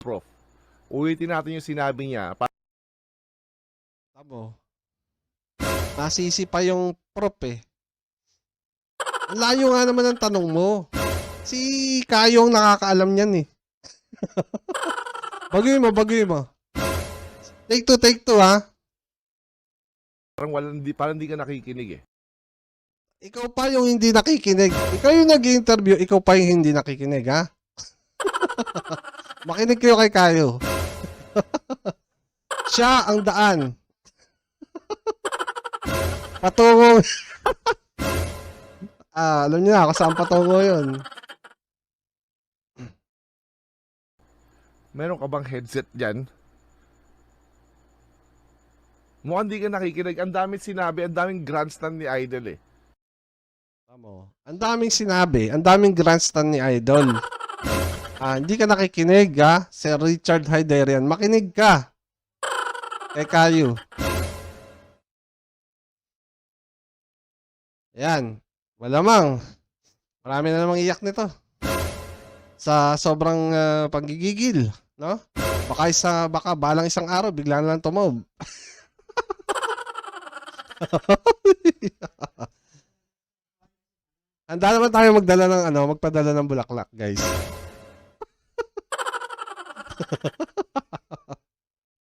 Prof. Ulitin natin yung sinabi niya. Tamo. Nasisi pa yung prof eh. Ang layo nga naman ang tanong mo. Si Kayong nakakaalam niyan eh. Baguhin mo. Take two ha. Parang hindi ka nakikinig eh. Ikaw pa yung hindi nakikinig. Ikaw yung nag-interview, ikaw pa yung hindi nakikinig ha. Makinig kayo kay Kayo. Siya ang daan. Patungo. Alam niyo na ako saan patungo yun. Meron ka bang headset dyan? Mukhang hindi ka nakikinig. Ang daming sinabi, ang daming grandstand ni Idol eh. Tamo. Ang daming sinabi, ang daming grandstand ni Idol. Hindi ka nakikinig ha, Sir Richard Hyderian. Makinig ka. Kay Kayo. Yan. Malamang. Marami na namang iyak nito. Sa sobrang panggigigil, no? Baka balang isang araw bigla na lang tumob. Handa naman tayo magpadala ng bulaklak, guys.